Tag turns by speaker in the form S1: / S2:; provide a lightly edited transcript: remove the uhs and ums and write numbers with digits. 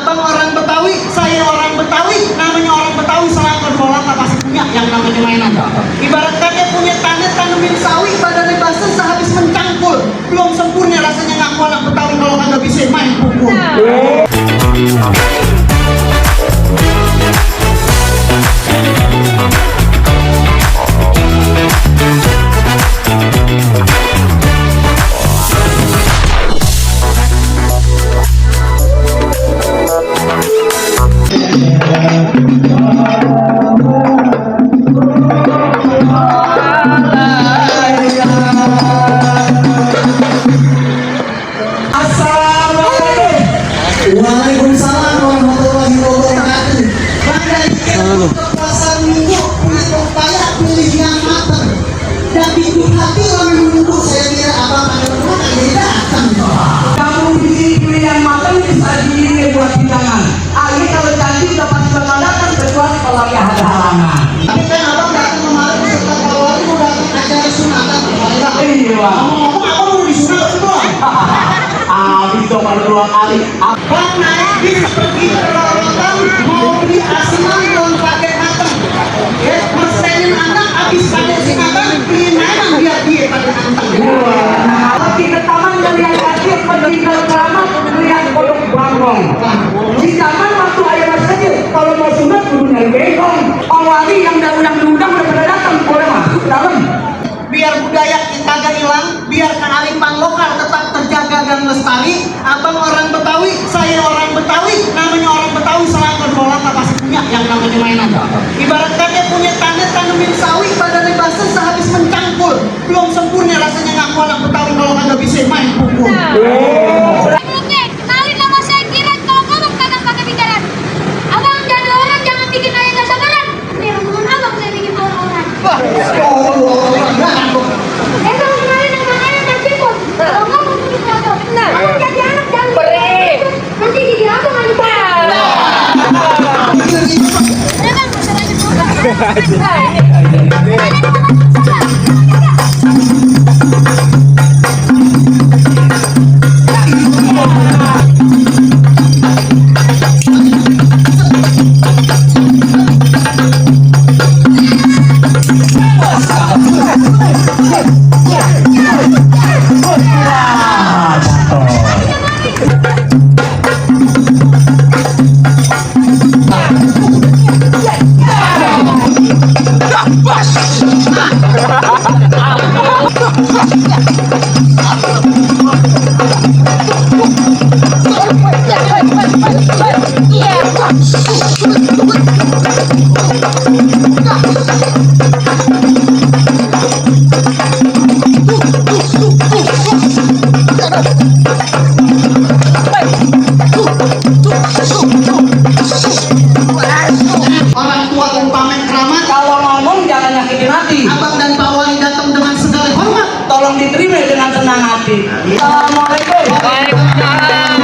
S1: Abang orang Betawi, saya orang Betawi. Namanya orang Betawi selangkah bola nggak pasti punya yang namanya mainan. Ibarat kata punya tanah tanemin sawi, badannya basah sehabis mencangkul. Belum sempurna rasanya ngaku anak Betawi kalau kagak bisa main pukul. Waalaikumsalam warahmatullahi wabarakatuh. Pada ikan pasar minggu, untuk payah pilih yang matang. Dan pintu hati orang menunggu, saya kira abang ada rumah aja datang.
S2: Kamu pilih yang matang bisa diiringi buat hidangan. Ali kalau cantik dapat bermandangan kecuali kalau ada halangan.
S1: Tapi kan abang datang kemarin beserta kawan mau datang acara sunatan.
S2: Iya.
S1: Ngomong apa mau disunat semua?
S2: Abi cuma 2 kali.
S1: Abang naik bis pergi ke Rorotan mau beli asinan belum pakai matang. Ya, mesenin anak habis pada si abang beli mainan biar dia pada nantang.
S2: Pergi ke taman melihat kasir, pergi ke keramat melihat kodok bangong. Di zaman waktu ayah masih kecil, kalau mau sunat kudu nyari bengkong. Awali yang diundang udah pada datang, boleh masuk ke dalam.
S1: Biar budaya kita gak hilang, biar kearifan lokal tetap terjaga dan lestari. Abang orang Betawi, saya orang Betawi. Namanya orang Betawi selangkah bola nggak pasti punya yang namanya mainan. Ibarat kata punya tanah tanemin sawi, badannya basah sehabis mencangkul. Belum sempurna rasanya ngaku anak Betawi kalau kagak bisa main pukul.
S3: Oke, kenalin nama saya Kiran. Kalau ngomong kagak pakai pikiran. Abang jadi orang jangan bikin ayah gak sabaran. Nih, omongan abang saya bikin orang-orang. Kalau kenalin nama ayah dan Ciput. Kalau ngomong bikin abang. Abang jadi anak jangan bikin. Nanti gigi abang aja. Udah bang, bisa lanjut
S1: Orang tua umpamen keramat.
S2: Kalau ngomong jangan nyakitin hati.
S1: Abang dan Pak Wali datang dengan segala hormat.
S2: Tolong diterima dengan senang hati. Assalamualaikum.
S3: Waalaikumsalam.